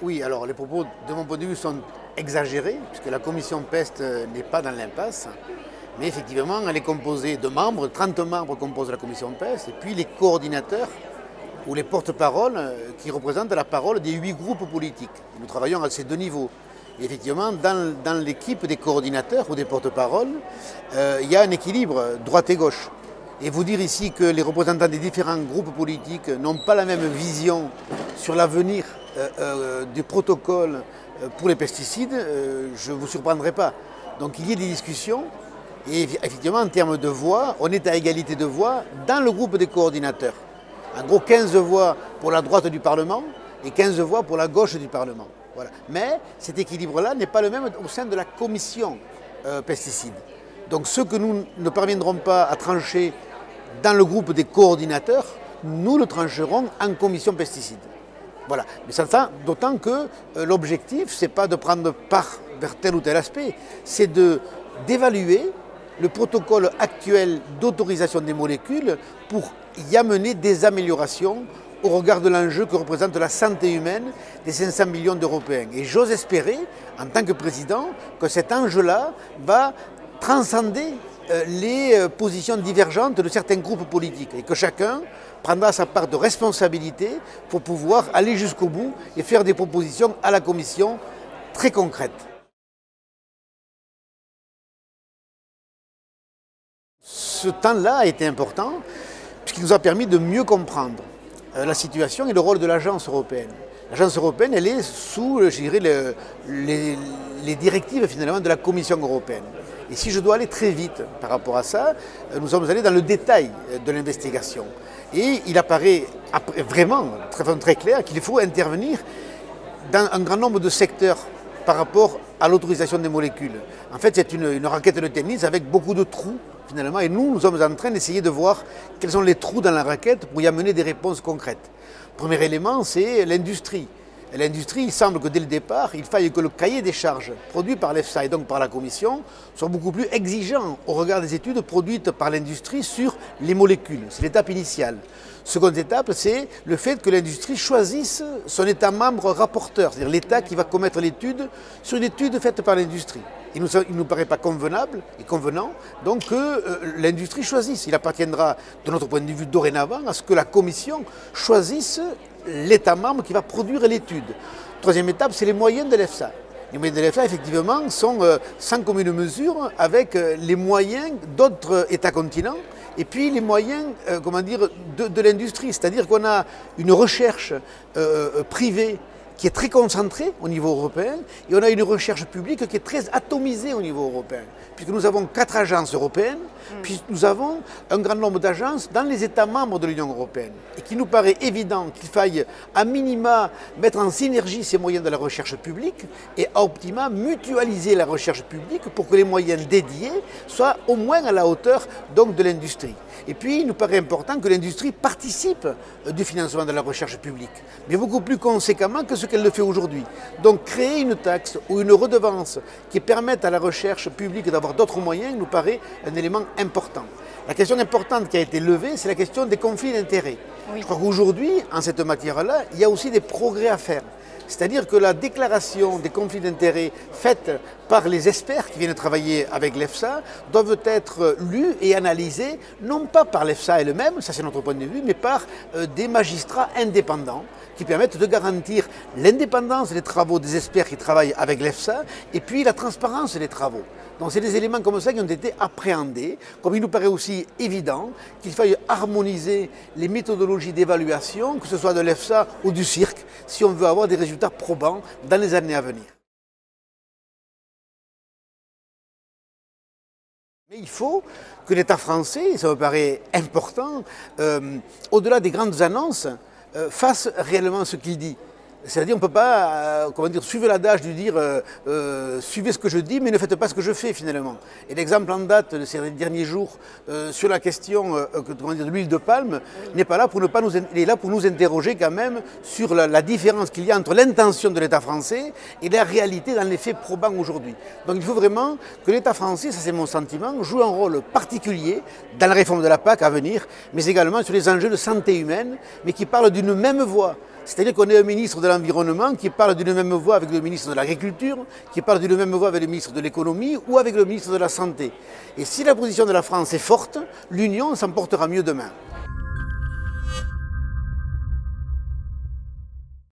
Oui, alors les propos de mon point de vue sont exagérés, puisque la commission PEST n'est pas dans l'impasse. Mais effectivement, elle est composée de membres, 30 membres composent la commission PEST, et puis les coordinateurs ou les porte-paroles qui représentent la parole des 8 groupes politiques. Nous travaillons à ces deux niveaux. Et effectivement, dans l'équipe des coordinateurs ou des porte-paroles, il y a un équilibre droite et gauche. Et vous dire ici que les représentants des différents groupes politiques n'ont pas la même vision sur l'avenir du protocole pour les pesticides, je ne vous surprendrai pas. Donc il y a des discussions et effectivement en termes de voix, on est à égalité de voix dans le groupe des coordinateurs. En gros 15 voix pour la droite du Parlement et 15 voix pour la gauche du Parlement. Voilà. Mais cet équilibre-là n'est pas le même au sein de la commission pesticides. Donc ce que nous ne parviendrons pas à trancher dans le groupe des coordinateurs, nous le trancherons en commission pesticides. Voilà. Mais ça, d'autant que l'objectif, ce n'est pas de prendre part vers tel ou tel aspect, c'est d'évaluer le protocole actuel d'autorisation des molécules pour y amener des améliorations au regard de l'enjeu que représente la santé humaine des 500 millions d'Européens. Et j'ose espérer, en tant que président, que cet enjeu-là va transcender les positions divergentes de certains groupes politiques et que chacun prendra sa part de responsabilité pour pouvoir aller jusqu'au bout et faire des propositions à la Commission très concrètes. Ce temps-là a été important puisqu'il nous a permis de mieux comprendre la situation et le rôle de l'agence européenne. L'agence européenne, elle est sous, je dirais, les directives finalement de la Commission européenne. Et si je dois aller très vite par rapport à ça, nous sommes allés dans le détail de l'investigation. Et il apparaît vraiment très clair qu'il faut intervenir dans un grand nombre de secteurs par rapport à l'autorisation des molécules. En fait, c'est une raquette de tennis avec beaucoup de trous finalement. Et nous sommes en train d'essayer de voir quels sont les trous dans la raquette pour y amener des réponses concrètes. Premier élément, c'est l'industrie. L'industrie, il semble que dès le départ, il faille que le cahier des charges produit par l'EFSA et donc par la Commission soit beaucoup plus exigeant au regard des études produites par l'industrie sur les molécules. C'est l'étape initiale. Seconde étape, c'est le fait que l'industrie choisisse son État membre rapporteur, c'est-à-dire l'État qui va commettre l'étude sur une étude faite par l'industrie. Il ne nous paraît pas convenable et convenant donc que l'industrie choisisse. Il appartiendra, de notre point de vue dorénavant, à ce que la Commission choisisse l'État membre qui va produire l'étude. Troisième étape, c'est les moyens de l'EFSA. Les moyens de l'EFSA, effectivement, sont sans commune mesure avec les moyens d'autres États continents et puis les moyens de l'industrie. C'est-à-dire qu'on a une recherche privée qui est très concentrée au niveau européen et on a une recherche publique qui est très atomisée au niveau européen. Puisque nous avons 4 agences européennes, puis nous avons un grand nombre d'agences dans les États membres de l'Union européenne. Et qu'il nous paraît évident qu'il faille à minima mettre en synergie ces moyens de la recherche publique et à optima mutualiser la recherche publique pour que les moyens dédiés soient au moins à la hauteur donc, de l'industrie. Et puis il nous paraît important que l'industrie participe du financement de la recherche publique, mais beaucoup plus conséquemment que ce qu'elle le fait aujourd'hui. Donc créer une taxe ou une redevance qui permette à la recherche publique d'avoir d'autres moyens nous paraît un élément important. La question importante qui a été levée, c'est la question des conflits d'intérêts. Oui. Je crois qu'aujourd'hui, en cette matière-là, il y a aussi des progrès à faire. C'est-à-dire que la déclaration des conflits d'intérêts faite par les experts qui viennent travailler avec l'EFSA doivent être lus et analysés, non pas par l'EFSA elle-même, ça c'est notre point de vue, mais par des magistrats indépendants qui permettent de garantir l'indépendance des travaux des experts qui travaillent avec l'EFSA et puis la transparence des travaux. Donc c'est des éléments comme ça qui ont été appréhendés, comme il nous paraît aussi évident qu'il faille harmoniser les méthodologies d'évaluation, que ce soit de l'EFSA ou du CIRC, si on veut avoir des résultats probants dans les années à venir. Mais il faut que l'État français, ça me paraît important, au-delà des grandes annonces, fasse réellement ce qu'il dit. C'est-à-dire qu'on ne peut pas suivre l'adage de dire suivez ce que je dis mais ne faites pas ce que je fais finalement. Et l'exemple en date de ces derniers jours sur la question de l'huile de palme n'est pas là pour il est là pour nous interroger quand même sur la différence qu'il y a entre l'intention de l'État français et la réalité dans les faits probants aujourd'hui. Donc il faut vraiment que l'État français, ça c'est mon sentiment, joue un rôle particulier dans la réforme de la PAC à venir, mais également sur les enjeux de santé humaine, mais qui parlent d'une même voix. C'est-à-dire qu'on est un ministre de l'Environnement qui parle d'une même voix avec le ministre de l'Agriculture, qui parle d'une même voix avec le ministre de l'Économie ou avec le ministre de la Santé. Et si la position de la France est forte, l'Union s'en portera mieux demain.